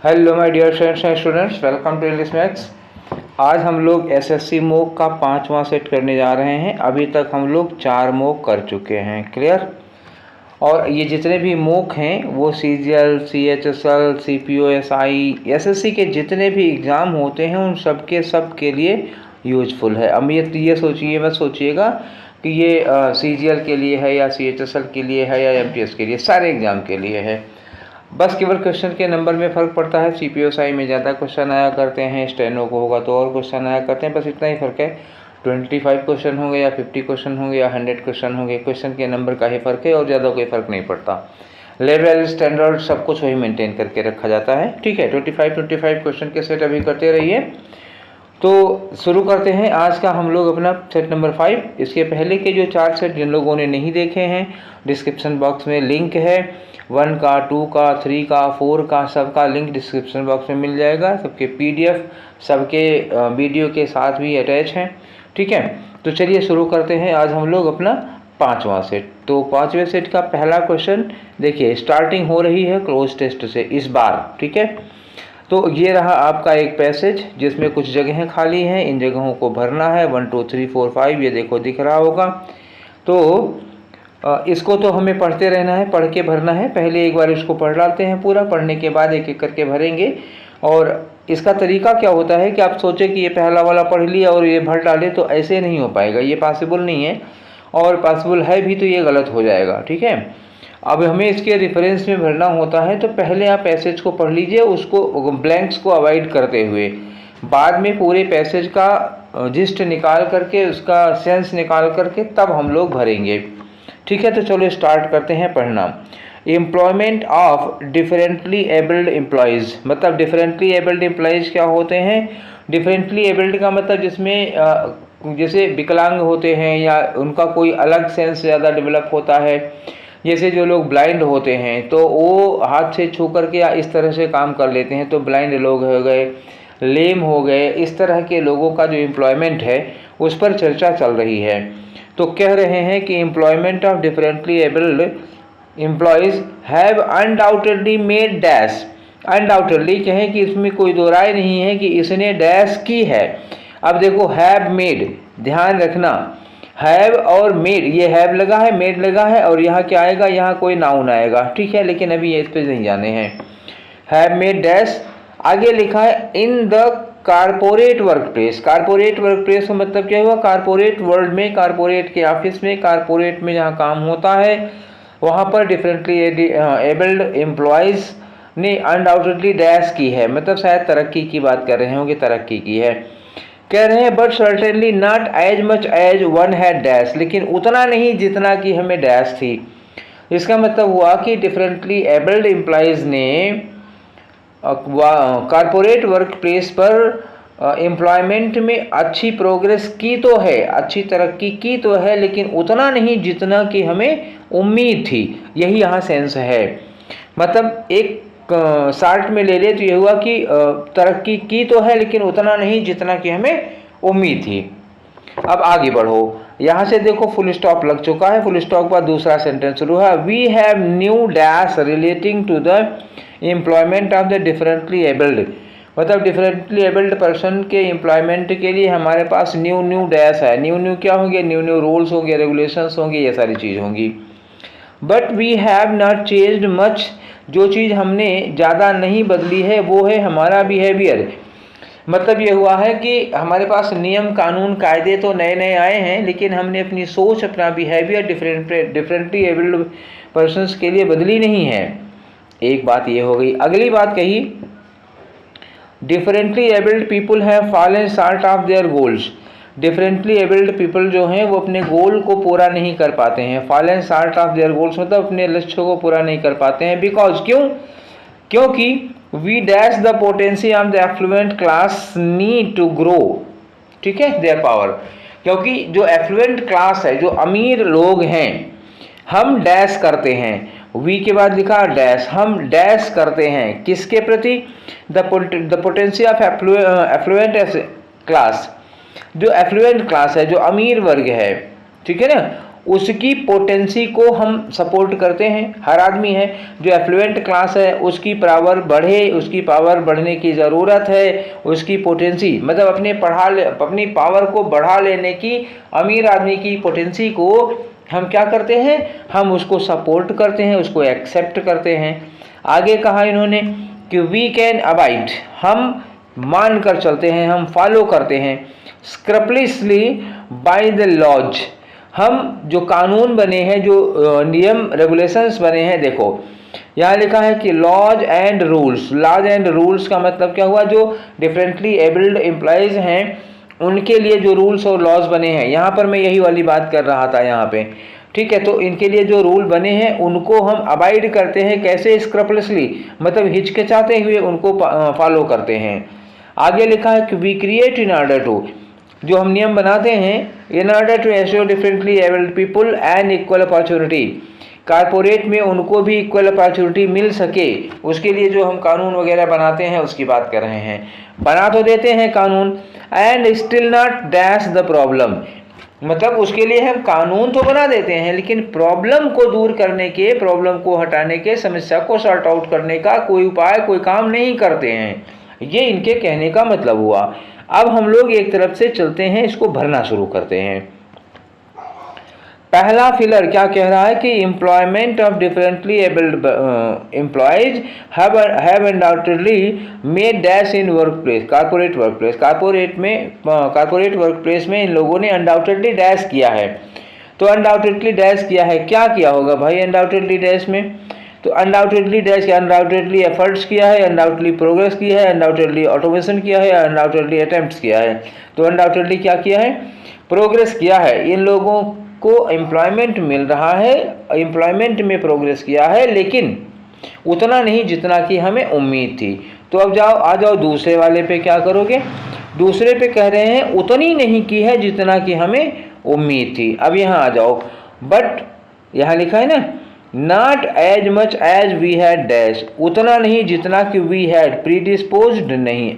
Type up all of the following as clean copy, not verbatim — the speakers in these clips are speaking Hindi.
Hello my dear friends and students, welcome to English maths. आज हम लोग एसएससी मॉक का 5वां सेट करने जा रहे हैं। अभी तक हम लोग 4 मॉक कर चुके हैं, क्लियर। और ये जितने भी मॉक हैं वो सीजीएल, सीएचएसएल, सीपीओएसआई, एसएससी के जितने भी एग्ज़ाम होते हैं उन सब के लिए यूजफुल है। अब ये सोचिए, मत सोचिएगा कि ये सीजीएल के लिए है या सीएचएसएल के लिए है या एमटीएस के लिए, सारे एग्ज़ाम के लिए है। बस केवल क्वेश्चन के नंबर में फ़र्क पड़ता है। सीपीओएसआई में ज़्यादा क्वेश्चन आया करते हैं, स्टेनो को होगा तो और क्वेश्चन आया करते हैं, बस इतना ही फ़र्क है। 25 क्वेश्चन होंगे या 50 क्वेश्चन होंगे या 100 क्वेश्चन होंगे, क्वेश्चन के नंबर का ही फ़र्क है और ज़्यादा कोई फ़र्क नहीं पड़ता। लेवल, स्टैंडर्ड सब कुछ वही मेंटेन करके रखा जाता है, ठीक है। 25 क्वेश्चन के सेट अभी करते रहिए। तो शुरू करते हैं आज का हम लोग अपना सेट नंबर 5। इसके पहले के जो 4 सेट जिन लोगों ने नहीं देखे हैं, डिस्क्रिप्शन बॉक्स में लिंक है। 1 का, 2 का, 3 का, 4 का, सबका लिंक डिस्क्रिप्शन बॉक्स में मिल जाएगा। सबके पीडीएफ सबके वीडियो के साथ भी अटैच हैं, ठीक है। तो चलिए शुरू करते हैं आज हम लोग अपना 5वां सेट। तो 5वें सेट का पहला क्वेश्चन देखिए, स्टार्टिंग हो रही है क्लोज टेस्ट से इस बार, ठीक है। तो ये रहा आपका एक पैसेज जिसमें कुछ जगहें खाली हैं, इन जगहों को भरना है। 1 2 3 4 5 ये देखो दिख रहा होगा। तो इसको तो हमें पढ़ते रहना है, पढ़ के भरना है। पहले एक बार इसको पढ़ डालते हैं पूरा, पढ़ने के बाद एक एक करके भरेंगे। और इसका तरीका क्या होता है कि आप सोचें कि ये पहला वाला पढ़ लिया और ये भर डाले, तो ऐसे नहीं हो पाएगा, ये पॉसिबल नहीं है। और पॉसिबल है भी तो ये गलत हो जाएगा, ठीक है। अब हमें इसके रेफरेंस में भरना होता है, तो पहले आप पैसेज को पढ़ लीजिए, उसको ब्लैंक्स को अवॉइड करते हुए। बाद में पूरे पैसेज का जिस्ट निकाल करके, उसका सेंस निकाल करके तब हम लोग भरेंगे, ठीक है। तो चलो स्टार्ट करते हैं पढ़ना। Employment of differently abled employees, मतलब डिफरेंटली एबल्ड एम्प्लॉयज़ क्या होते हैं? डिफरेंटली एबल्ड का मतलब जिसमें जैसे विकलांग होते हैं या उनका कोई अलग सेंस ज़्यादा डेवलप होता है। जैसे जो लोग ब्लाइंड होते हैं तो वो हाथ से छू करके या इस तरह से काम कर लेते हैं, तो ब्लाइंड लोग हो गए, लेम हो गए। इस तरह के लोगों का जो एम्प्लॉयमेंट है उस पर चर्चा चल रही है। तो कह रहे हैं कि employment of differently abled employees have undoubtedly made dash. Undoubtedly कहें कि इसमें कोई दो राय नहीं है कि इसने डैश की है। अब देखो, हैव मेड, ध्यान रखना, हैव और मेड, ये हैव लगा है, मेड लगा है, और यहाँ क्या आएगा? यहाँ कोई नाउन आएगा, ठीक है। लेकिन अभी ये इस पर नहीं जाने हैं। हैव मेड डैश, आगे लिखा है in the corporate work place. Corporate work place का मतलब क्या हुआ? कारपोरेट वर्ल्ड में, कारपोरेट के ऑफिस में, कारपोरेट में जहाँ काम होता है वहाँ पर डिफरेंटली एबल्ड एम्प्लॉयज़ ने अनडाउटेडली डैश की है, मतलब शायद तरक्की की बात कर रहे होंगे, तरक्की की है। कह रहे हैं but certainly not as much as one had dash, लेकिन उतना नहीं जितना कि हमें डैश थी। इसका मतलब हुआ कि डिफरेंटली एबल्ड एम्प्लॉयज़ ने कारपोरेट वर्क प्लेस पर एम्प्लॉयमेंट में अच्छी प्रोग्रेस की तो है, अच्छी तरक्की की तो है, लेकिन उतना नहीं जितना कि हमें उम्मीद थी। यही यहाँ सेंस है। मतलब एक शार्ट में ले ले तो ये हुआ कि तरक्की की तो है लेकिन उतना नहीं जितना कि हमें उम्मीद थी। अब आगे बढ़ो, यहाँ से देखो फुल स्टॉप लग चुका है, फुल स्टॉप के बाद दूसरा सेंटेंस शुरू है। We have new dash relating to the employment of the differently abled, मतलब डिफरेंटली एबल्ड पर्सन के एम्प्लॉयमेंट के लिए हमारे पास न्यू डैश है। न्यू क्या होंगे? न्यू रूल्स होंगे, रेगुलेशंस होंगे, ये सारी चीज़ होंगी। But we have not changed much, जो चीज़ हमने ज़्यादा नहीं बदली है वो है हमारा बिहेवियर। मतलब ये हुआ है कि हमारे पास नियम कानून कायदे तो नए नए आए हैं, लेकिन हमने अपनी सोच, अपना बिहेवियर डिफरेंटली एबल्ड पर्सनस के लिए बदली नहीं है। एक बात ये हो गई। अगली बात कही, differently abled people have fallen short of their goals. Differently abled people जो हैं वो अपने गोल को पूरा नहीं कर पाते हैं। Fallen short of their goals मतलब अपने लक्ष्यों को पूरा नहीं कर पाते हैं। बिकॉज क्योंकि we dash the potency of the affluent class need to grow, ठीक है, देयर पावर। क्योंकि जो एफ्लुएंट क्लास है, जो अमीर लोग हैं, हम डैश करते हैं, वी के बाद लिखा डैश, हम डैश करते हैं किसके प्रति? The potency of affluent class, जो एफ्लुएंट क्लास है, जो अमीर वर्ग है, ठीक है ना, उसकी पोटेंसी को हम सपोर्ट करते हैं। हर आदमी है जो एफ्लुएंट क्लास है उसकी पावर बढ़े, उसकी पावर बढ़ने की ज़रूरत है, उसकी पोटेंसी मतलब अपनी पावर को बढ़ा लेने की, अमीर आदमी की पोटेंसी को हम क्या करते हैं, हम उसको सपोर्ट करते हैं, उसको एक्सेप्ट करते हैं। आगे कहा इन्होंने कि वी कैन अबाइड, हम मान कर चलते हैं, हम फॉलो करते हैं स्क्रपलेसली बाय द लॉज, हम जो कानून बने हैं, जो नियम रेगुलेशंस बने हैं, देखो यहाँ लिखा है कि laws and rules. Laws and rules का मतलब क्या हुआ, जो डिफरेंटली एबल्ड एम्प्लॉयज़ हैं उनके लिए जो रूल्स और लॉज बने हैं, यहाँ पर मैं यही वाली बात कर रहा था यहाँ पे, ठीक है। तो इनके लिए जो रूल बने हैं उनको हम अबाइड करते हैं, कैसे, स्क्रपलेसली मतलब हिचकिचाते हुए उनको फॉलो करते हैं। आगे लिखा है कि we create in order to, जो हम नियम बनाते हैं in order to assure differently abled people and equal opportunity, corporate में उनको भी इक्वल अपॉर्चुनिटी मिल सके, उसके लिए जो हम कानून वगैरह बनाते हैं उसकी बात कर रहे हैं। बना तो देते हैं कानून, and still not dash the problem, मतलब उसके लिए हम कानून तो बना देते हैं लेकिन प्रॉब्लम को दूर करने के, प्रॉब्लम को हटाने के, समस्या को सॉर्ट आउट करने का कोई उपाय, कोई काम नहीं करते हैं। ये इनके कहने का मतलब हुआ। अब हम लोग एक तरफ से चलते हैं, इसको भरना शुरू करते हैं। पहला फिलर क्या कह रहा है कि employment of differently abled employees have undoubtedly made dash in work place, corporate work place, corporate work place में इन लोगों ने अनडाउटेडली डैश किया है। तो अनडाउटेडली डैश किया है, क्या किया होगा भाई अनडाउटेडली डैश में, तो अनडाउटेडली डैश किया, अनडाउटेडली एफर्ट्स किया है, अनडाउटेडली प्रोग्रेस किया है, अनडाउटेडली ऑटोमेशन किया है, अनडाउटेडली अटेम्प्ट्स किया है। तो अनडाउटेडली क्या किया है, प्रोग्रेस किया है, इन लोगों को एम्प्लॉयमेंट मिल रहा है, एम्प्लॉयमेंट में प्रोग्रेस किया है, लेकिन उतना नहीं जितना कि हमें उम्मीद थी। तो अब आ जाओ दूसरे वाले पे, क्या करोगे, दूसरे पे कह रहे हैं उतनी नहीं की है जितना कि हमें उम्मीद थी। अब यहाँ आ जाओ, बट यहाँ लिखा है ना, not as much as we had dash, उतना नहीं जितना कि वी हैड प्रीडिस्पोज्ड नहीं,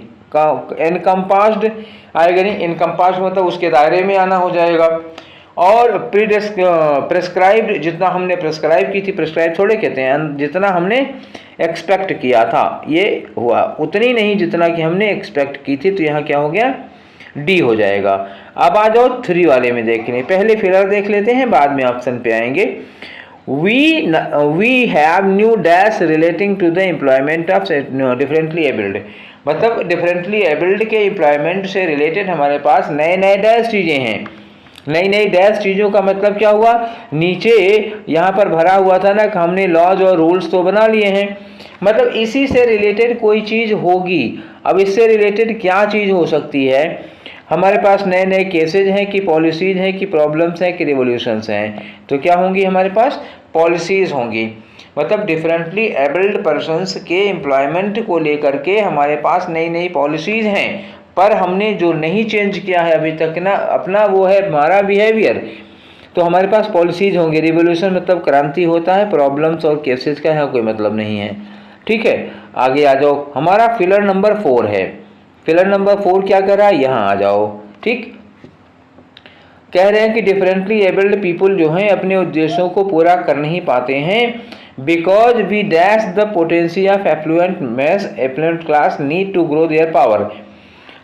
एनकम्पास्ड आएगा नहीं, इनकम्पास्ड मतलब उसके दायरे में आना हो जाएगा, और प्रेस्क्राइब्ड जितना हमने प्रेस्क्राइब की थी, प्रेस्क्राइब थोड़े कहते हैं, जितना हमने एक्सपेक्ट किया था ये हुआ, उतनी नहीं जितना कि हमने एक्सपेक्ट की थी। तो यहाँ क्या हो गया, डी हो जाएगा। अब आ जाओ 3 वाले में देखने, पहले फिलर देख लेते हैं, बाद में ऑप्शन पे आएंगे। We have new dash relating to the employment of differently abled, मतलब डिफरेंटली एबल्ड के एम्प्लॉयमेंट से रिलेटेड हमारे पास नए नए डैश चीज़ें हैं। नई नई डैश चीज़ों का मतलब क्या हुआ, नीचे यहाँ पर भरा हुआ था ना कि हमने लॉज और रूल्स तो बना लिए हैं, मतलब इसी से रिलेटेड कोई चीज़ होगी। अब इससे रिलेटेड क्या चीज़ हो सकती है, हमारे पास नए नए केसेज हैं कि पॉलिसीज़ हैं कि प्रॉब्लम्स हैं कि रिवोल्यूशंस हैं। तो क्या होंगी, हमारे पास पॉलिसीज़ होंगी, मतलब डिफरेंटली एबल्ड पर्सनस के एम्प्लॉयमेंट को लेकर के हमारे पास नई नई पॉलिसीज़ हैं, पर हमने जो नहीं चेंज किया है अभी तक ना अपना, वो है हमारा बिहेवियर। तो हमारे पास पॉलिसीज़ होंगे। रिवोल्यूशन मतलब क्रांति होता है, प्रॉब्लम्स और केसेस का यहाँ कोई मतलब नहीं है, ठीक है। आगे आ जाओ, हमारा फिलर नंबर 4 है। फिलर नंबर 4 क्या कर रहा है, यहाँ आ जाओ, ठीक। कह रहे हैं कि डिफरेंटली एबल्ड पीपल जो हैं अपने उद्देश्यों को पूरा कर नहीं पाते हैं, because we dash the potential of affluent class need to grow their power,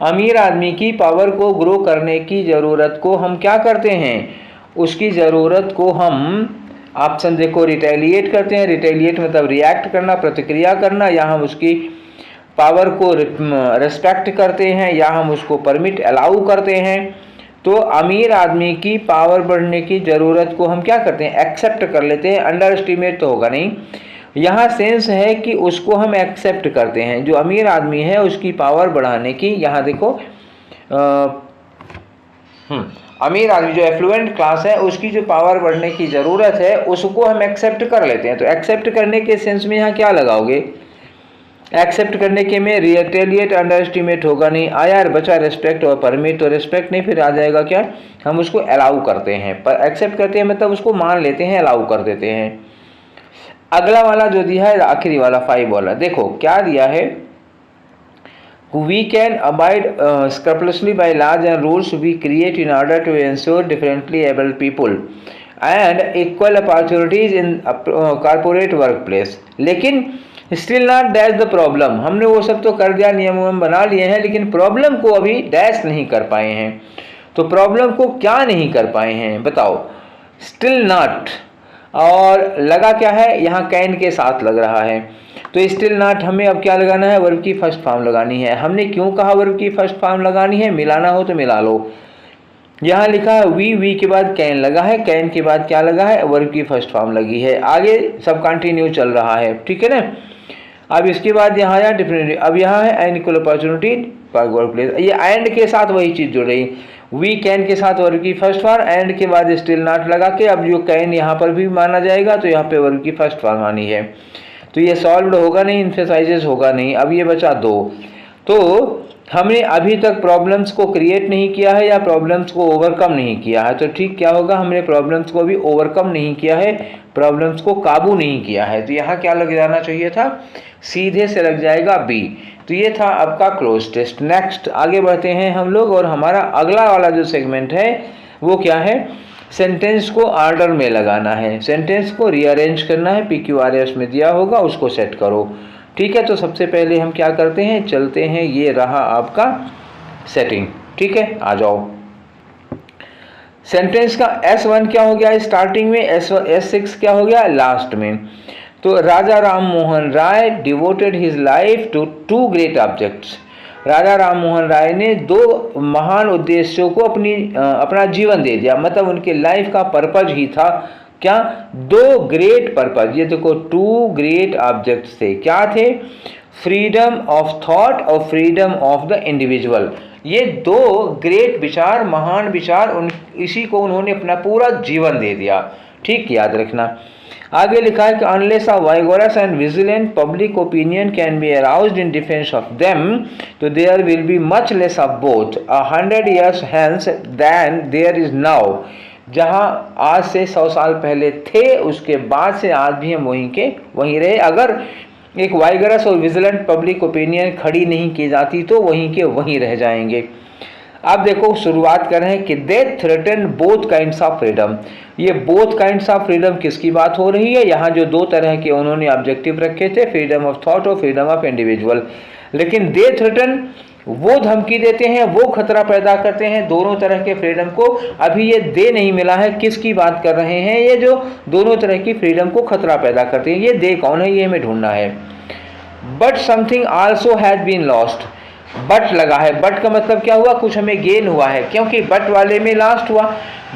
अमीर आदमी की पावर को ग्रो करने की ज़रूरत को हम क्या करते हैं, उसकी ज़रूरत को हम, ऑप्शन देखो, रिटेलिएट करते हैं। रिटेलिएट मतलब रिएक्ट करना, प्रतिक्रिया करना, या हम उसकी पावर को रिस्पेक्ट करते हैं, या हम उसको परमिट अलाउ करते हैं। तो अमीर आदमी की पावर बढ़ने की ज़रूरत को हम क्या करते हैं, एक्सेप्ट कर लेते हैं। अंडर एस्टिमेट तो होगा नहीं, यहाँ सेंस है कि उसको हम एक्सेप्ट करते हैं, जो अमीर आदमी है उसकी पावर बढ़ाने की। यहाँ देखो अमीर आदमी जो एफ्लुएंट क्लास है उसकी जो पावर बढ़ने की ज़रूरत है उसको हम एक्सेप्ट कर लेते हैं। तो एक्सेप्ट करने के सेंस में यहाँ क्या लगाओगे, एक्सेप्ट करने के में रिटेलिएट, अंडर एस्टिमेट होगा नहीं, यार बचा रिस्पेक्ट और परमिट, तो रिस्पेक्ट नहीं, फिर आ जाएगा क्या, हम उसको अलाउ करते हैं। पर एक्सेप्ट करते हैं मतलब उसको मान लेते हैं, अलाउ कर देते हैं। अगला वाला जो दिया है, आखिरी वाला 5 वाला, देखो क्या दिया है, we can abide scrupulously by laws and rules we create in order to ensure differently abled people and equal opportunities in corporate work place. लेकिन still not dash the problem, हमने वो सब तो कर दिया, नियम बना लिए हैं, लेकिन प्रॉब्लम को अभी डैश नहीं कर पाए हैं। तो प्रॉब्लम को क्या नहीं कर पाए हैं बताओ? स्टिल नॉट, और लगा क्या है यहाँ कैन के साथ लग रहा है। तो स्टिल नॉट हमें अब क्या लगाना है? वर्ब की फर्स्ट फॉर्म लगानी है। हमने क्यों कहा वर्ब की फर्स्ट फॉर्म लगानी है? मिलाना हो तो मिला लो। यहाँ लिखा है वी के बाद कैन लगा है, कैन के बाद क्या लगा है? वर्ब की फर्स्ट फॉर्म लगी है। आगे सब कंटिन्यू चल रहा है, ठीक है ना। अब इसके बाद यहाँ या डिफरेंट, अब यहाँ है and equal opportunity for work place, ये एंड के साथ वही चीज़ जुड़ रही। वी कैन के साथ वर्ब की फर्स्ट फॉर्म, एंड के बाद स्टिल नॉट लगा के अब जो कैन यहाँ पर भी माना जाएगा तो यहाँ पे वर्ब की फर्स्ट फॉर्म आनी है। तो ये सॉल्व्ड होगा नहीं, इम्फेसाइजेस होगा नहीं। अब ये बचा 2। तो हमने अभी तक प्रॉब्लम्स को क्रिएट नहीं किया है या प्रॉब्लम्स को ओवरकम नहीं किया है। तो ठीक क्या होगा? हमने प्रॉब्लम्स को भी ओवरकम नहीं किया है, प्रॉब्लम्स को काबू नहीं किया है। तो यहाँ क्या लग जाना चाहिए था? सीधे से लग जाएगा बी। तो ये था आपका क्लोज टेस्ट। नेक्स्ट आगे बढ़ते हैं हम लोग, और हमारा अगला वाला जो सेगमेंट है वो क्या है? सेंटेंस को ऑर्डर में लगाना है, सेंटेंस को रीअरेंज करना है। PQRS में दिया होगा, उसको सेट करो, ठीक है। तो सबसे पहले हम क्या करते हैं? चलते हैं, ये रहा आपका सेटिंग, ठीक है। आ जाओ, सेंटेंस का S1 क्या हो गया स्टार्टिंग में, S6 क्या हो गया लास्ट में। तो Raja Ram Mohan Roy devoted his life to 2 great objects. Raja Ram Mohan Roy ने 2 महान उद्देश्यों को अपना जीवन दे दिया, मतलब उनके लाइफ का पर्पज ही था क्या? 2 ग्रेट पर्पज। ये देखो 2 ग्रेट ऑब्जेक्ट्स थे, क्या थे? फ्रीडम ऑफ थॉट और फ्रीडम ऑफ द इंडिविजुअल। ये 2 ग्रेट विचार, महान विचार, इसी को उन्होंने अपना पूरा जीवन दे दिया, ठीक, याद रखना। आगे लिखा है कि unless a vigorous and vigilant public opinion can be aroused in defence of them, तो there will be much less of both 100 years hence than there is now। जहाँ आज से 100 साल पहले थे, उसके बाद से आज भी हम वहीं रहे। अगर एक वाइगरस और विजिलेंट पब्लिक ओपिनियन खड़ी नहीं की जाती तो वहीं के वहीं रह जाएंगे। अब देखो शुरुआत कर रहे हैं कि they threaten both kinds of freedom. ये बोथ काइंड्स ऑफ फ्रीडम किसकी बात हो रही है? यहाँ जो 2 तरह के उन्होंने ऑब्जेक्टिव रखे थे, फ्रीडम ऑफ थॉट और फ्रीडम ऑफ इंडिविजुअल। लेकिन दे थ्रेटन, वो धमकी देते हैं, वो खतरा पैदा करते हैं दोनों तरह के फ्रीडम को। अभी ये दे नहीं मिला है, किसकी बात कर रहे हैं? ये जो दोनों तरह की फ्रीडम को खतरा पैदा करते हैं, ये दे कौन है? ये हमें ढूंढना है। But something also has been lost. But लगा है, बट का मतलब क्या हुआ? कुछ हमें गेन हुआ है, क्योंकि बट वाले में लास्ट हुआ।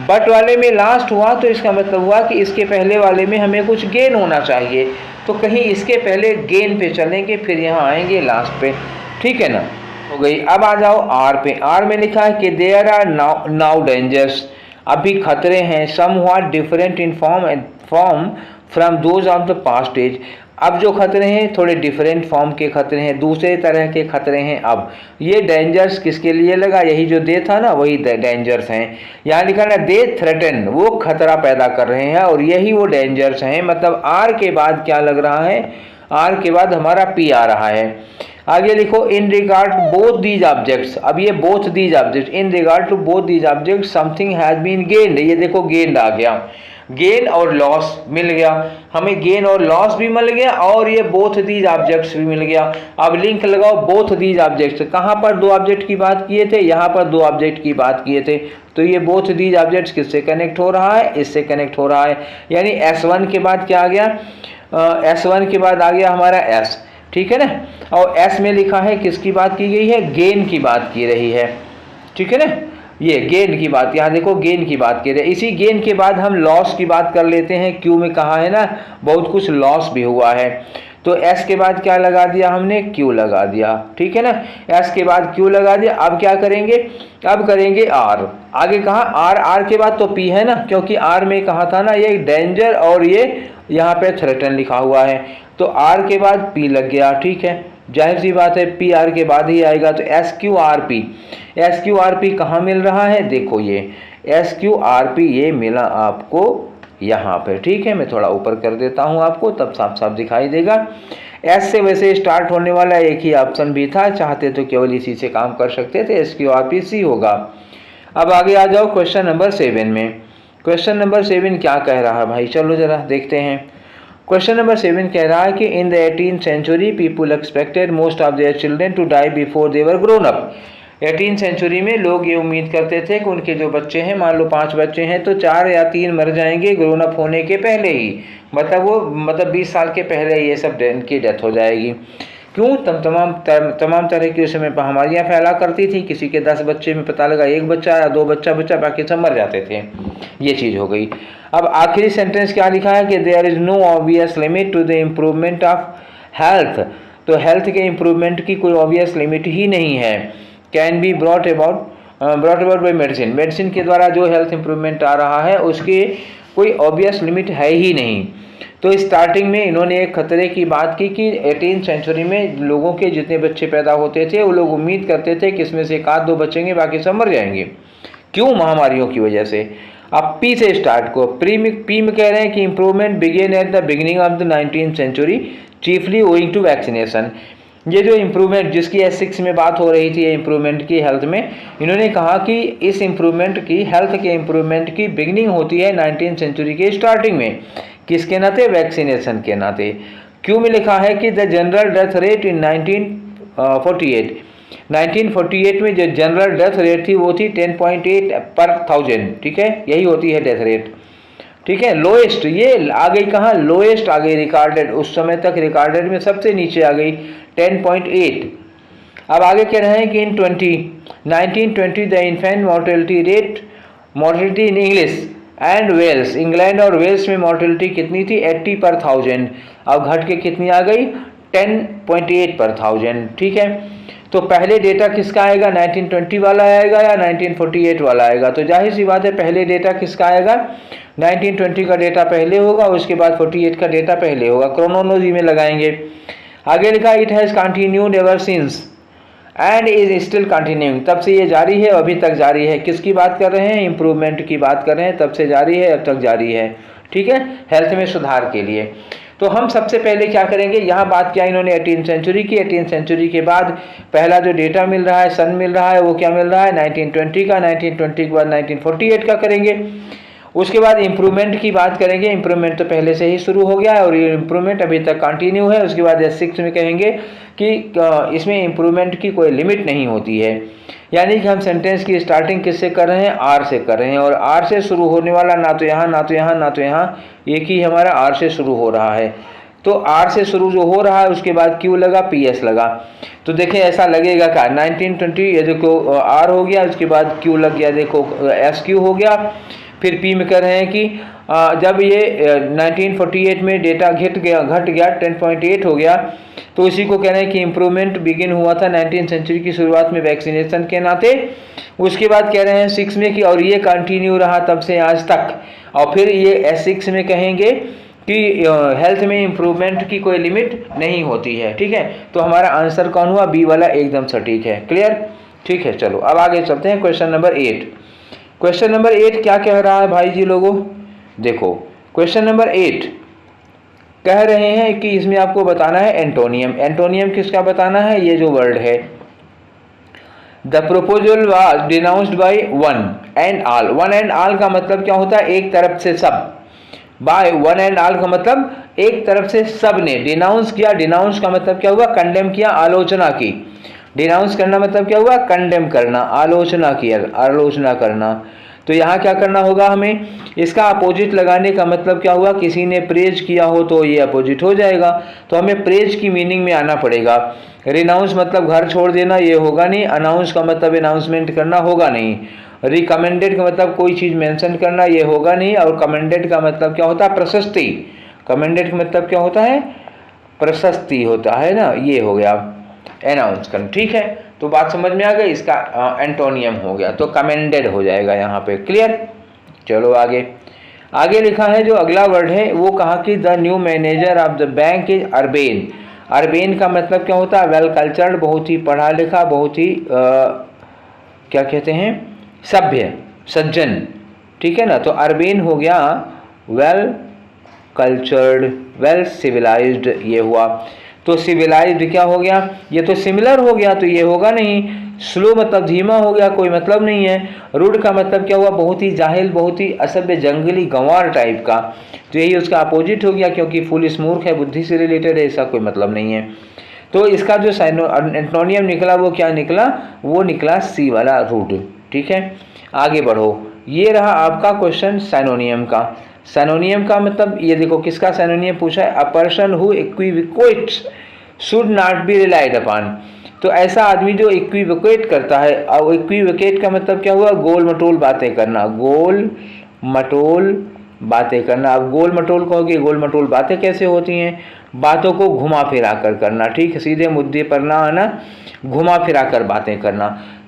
बट वाले में लास्ट हुआ तो इसका मतलब हुआ कि इसके पहले वाले में हमें कुछ गेन होना चाहिए। तो कहीं इसके पहले गेन पे चलेंगे, फिर यहाँ आएंगे लास्ट पे, ठीक है ना। हो गई। अब आ जाओ आर पे। आर में लिखा है कि देयर आर नाउ डेंजर्स, अभी खतरे हैं, somewhat different in form from those of the past age. अब जो खतरे हैं थोड़े डिफरेंट फॉर्म के खतरे हैं, दूसरे तरह के खतरे हैं। अब ये डेंजर्स किसके लिए लगा? यही जो दे था ना, वही डेंजर्स हैं। यहाँ लिखा ना दे थ्रेटन, वो खतरा पैदा कर रहे हैं, और यही वो डेंजर्स हैं। मतलब आर के बाद क्या लग रहा है? आर के बाद हमारा पी आ रहा है। आगे लिखो in regard both these objects. अब ये both these object, in regard to both these object something has been gained. ये देखो गेन्ड आ गया, गेन और लॉस मिल गया हमें, गेन और लॉस भी मिल गया, और ये बोथ दीज ऑब्जेक्ट्स भी मिल गया। अब लिंक लगाओ बोथ दीज ऑब्जेक्ट्स। कहाँ पर 2 ऑब्जेक्ट की बात किए थे? यहाँ पर 2 ऑब्जेक्ट की बात किए थे। तो ये बोथ दीज ऑब्जेक्ट्स किससे कनेक्ट हो रहा है? इससे कनेक्ट हो रहा है। यानी S1 के बाद क्या आ गया? S1 के बाद आ गया हमारा S, ठीक है ना। और S में लिखा है किसकी बात की गई है? गेन की बात की रही है, ठीक है ना। ये गेन की बात, यहाँ देखो गेन की बात कर रहे हैं। इसी गेन के बाद हम लॉस की बात कर लेते हैं। क्यू में कहा है ना बहुत कुछ लॉस भी हुआ है, तो एस के बाद क्या लगा दिया हमने? क्यू लगा दिया, ठीक है ना। एस के बाद क्यू लगा दिया। अब क्या करेंगे? अब करेंगे आर। आगे कहा आर, आर के बाद तो पी है ना, क्योंकि आर में कहा था ना ये डेंजर और ये यहाँ पे थ्रेटन लिखा हुआ है, तो आर के बाद पी लग गया, ठीक है, जाहिर सी बात है पी आर के बाद ही आएगा। तो S Q R P, S Q R P कहाँ मिल रहा है? देखो ये एस क्यू आर पी ये मिला आपको यहाँ पे, ठीक है। मैं थोड़ा ऊपर कर देता हूँ आपको, तब साफ साफ दिखाई देगा। एस से वैसे स्टार्ट होने वाला एक ही ऑप्शन भी था, चाहते तो केवल इसी से काम कर सकते थे, S Q R P C होगा। अब आगे आ जाओ क्वेश्चन नंबर 7 में। क्वेश्चन नंबर 7 क्या कह रहा है भाई, चलो जरा देखते हैं। क्वेश्चन नंबर 7 कह रहा है कि in the 18th century people expected most of their children to die before they were grown up. 18th century में लोग ये उम्मीद करते थे कि उनके जो बच्चे हैं, मान लो 5 बच्चे हैं, तो 4 या 3 मर जाएंगे ग्रोन अप होने के पहले ही, मतलब 20 साल के पहले ये सब इनकी डेथ हो जाएगी। क्यों? तमाम तरह की उस समय महामारियाँ फैला करती थी, किसी के 10 बच्चे में पता लगा 1 बच्चा या 2 बच्चा बाकी सब मर जाते थे, ये चीज़ हो गई। अब आखिरी सेंटेंस क्या लिखा है कि there is no obvious limit to the improvement of health. तो हेल्थ के इम्प्रूवमेंट की कोई ऑब्वियस लिमिट ही नहीं है। Can be brought about by medicine के द्वारा जो हेल्थ इम्प्रूवमेंट आ रहा है उसकी कोई ऑब्वियस लिमिट है ही नहीं। तो स्टार्टिंग में इन्होंने एक खतरे की बात की कि 18th सेंचुरी में लोगों के जितने बच्चे पैदा होते थे वो लोग उम्मीद करते थे कि इसमें से 1-2 बचेंगे, बाकी सब मर जाएंगे। क्यों? महामारियों की वजह से। अब पी से स्टार्ट को पी में कह रहे हैं कि improvement began at the beginning of the 19th century chiefly owing to vaccination. ये जो इम्प्रूवमेंट जिसकी S6 में बात हो रही थी इम्प्रूवमेंट की हेल्थ में, इन्होंने कहा कि इस इम्प्रूवमेंट की, हेल्थ के इम्प्रूवमेंट की बिगिनिंग होती है 19th सेंचुरी के स्टार्टिंग में। किसके नाते? वैक्सीनेशन के नाते। क्यों में लिखा है कि the general death rate in 1948 में जो जनरल डेथ रेट थी वो थी 10.8 पर 1000। ठीक है, यही होती है डेथ रेट। ठीक है, लोएस्ट ये आ गई कहाँ? लोएस्ट आ गई रिकॉर्डेड, उस समय तक रिकॉर्डेड में सबसे नीचे आ गई 10.8। अब आगे कह रहे हैं कि in 1920 the infant mortality in English and Wales, England और वेल्स में मोर्टेलिटी कितनी थी? 80 पर 1000। अब घट के कितनी आ गई? 10.8 पर 1000। ठीक है, तो पहले डेटा किसका आएगा? 1920 वाला आएगा या 1948 वाला आएगा? तो जाहिर सी बात है पहले डेटा किसका आएगा? 1920 का डेटा पहले होगा, उसके बाद 48 का डेटा पहले होगा, क्रोनोलॉजी में लगाएंगे। आगे लिखा it has continued ever since and is still continuing. तब से ये जारी है, अभी तक जारी है। किसकी बात कर रहे हैं? इम्प्रूवमेंट की बात कर रहे हैं। तब से जारी है, अब तक जारी है। ठीक है, हेल्थ में सुधार के लिए। तो हम सबसे पहले क्या करेंगे, यहाँ बात किया इन्होंने 18th सेंचुरी की। 18th सेंचुरी के बाद पहला जो डेटा मिल रहा है, सन मिल रहा है, वो क्या मिल रहा है? 1920 का। 1920 के बाद 1948 का करेंगे। उसके बाद इम्प्रूवमेंट की बात करेंगे। इम्प्रूवमेंट तो पहले से ही शुरू हो गया है और ये इम्प्रूवमेंट अभी तक कंटिन्यू है। उसके बाद S6 में कहेंगे कि इसमें इम्प्रूवमेंट की कोई लिमिट नहीं होती है। यानी कि हम सेंटेंस की स्टार्टिंग किससे कर रहे हैं? आर से कर रहे हैं, और आर से शुरू होने वाला ना तो यहाँ, ना तो यहाँ, ना तो यहाँ, एक ही हमारा आर से शुरू हो रहा है। तो आर से शुरू जो हो रहा है उसके बाद क्यू लगा, PS लगा। तो देखें ऐसा लगेगा क्या? 1920 ये देखो आर हो गया, उसके बाद क्यू लग गया, देखो SQ हो गया। फिर पी में कह रहे हैं कि जब ये 1948 में डेटा घट गया 10.8 हो गया, तो इसी को कह रहे हैं कि इम्प्रूवमेंट बिगिन हुआ था 19th सेंचुरी की शुरुआत में वैक्सीनेशन के नाते। उसके बाद कह रहे हैं 6 में कि और ये कंटिन्यू रहा तब से आज तक। और फिर ये S6 में कहेंगे कि हेल्थ में इम्प्रूवमेंट की कोई लिमिट नहीं होती है। ठीक है, तो हमारा आंसर कौन हुआ? बी वाला एकदम सटीक है। क्लियर? ठीक है, चलो अब आगे चलते हैं। Question number 8। क्वेश्चन नंबर 8 क्या कह रहा है भाई जी लोगों? देखो क्वेश्चन नंबर 8 कह रहे हैं कि इसमें आपको बताना है एंटोनियम। एंटोनियम किसका बताना है? ये जो वर्ड है, the proposal was denounced by one and all. One and all का मतलब क्या होता है? एक तरफ से सब। बाय वन एंड ऑल का मतलब एक तरफ से सब ने डिनाउंस किया। डिनाउंस का मतलब क्या हुआ? कंडेम किया, आलोचना की। डिनाउंस करना मतलब क्या हुआ? कंडेम करना, आलोचना किया, आलोचना करना। तो यहाँ क्या करना होगा हमें? इसका अपोजिट लगाने का मतलब क्या हुआ? किसी ने प्रेज किया हो तो ये अपोजिट हो जाएगा, तो हमें प्रेज की मीनिंग में आना पड़ेगा। रिनाउंस मतलब घर छोड़ देना, ये होगा नहीं। अनाउंस का मतलब अनाउंसमेंट करना, होगा नहीं। रिकमेंडेड का मतलब कोई चीज़ मेंशन करना, ये होगा नहीं। और कमेंडेड का मतलब क्या होता है? प्रशस्ति। कमेंडेड का मतलब क्या होता है? प्रशस्ति होता है ना, ये हो गया अनाउंस करना। ठीक है, तो बात समझ में आ गई। इसका एंटोनियम हो गया, तो कमेंडेड हो जाएगा यहाँ पे। क्लियर? चलो आगे। आगे लिखा है जो अगला वर्ड है वो कहा कि the new manager of the bank is urbane. Urbane का मतलब क्या होता है? वेल कल्चर्ड, बहुत ही पढ़ा लिखा, बहुत ही क्या कहते हैं? सभ्य, सज्जन। ठीक है ना, तो अर्बेन हो गया वेल कल्चर्ड, वेल सिविलाइज्ड, ये हुआ। तो सिविलाइज्ड क्या हो गया, ये तो सिमिलर हो गया, तो ये होगा नहीं। स्लो मतलब धीमा हो गया, कोई मतलब नहीं है। रूड का मतलब क्या हुआ, बहुत ही जाहिल, बहुत ही असभ्य, जंगली, गंवार टाइप का, तो यही उसका अपोजिट हो गया, क्योंकि फुलिश मूर्ख है, बुद्धि से रिलेटेड है, इसका कोई मतलब नहीं है। तो इसका जो एंटोनियम निकला वो क्या निकला, वो निकला सी वाला, रूड। ठीक है, आगे बढ़ो। ये रहा आपका क्वेश्चन साइनोनियम का। साइनोनियम का मतलब ये देखो किसका साइनोनियम पूछा है, a person who equivocates should not be relied upon. तो ऐसा आदमी जो इक्विवोकेट करता है, और इक्विवोकेट का मतलब क्या हुआ, गोल मटोल बातें करना, गोल मटोल बातें करना। अब गोल मटोल कहोगे, गोल मटोल बातें कैसे होती हैं, बातों को घुमा फिरा कर करना, ठीक है, सीधे मुद्दे पर ना आना, घुमा फिरा कर बातें करना,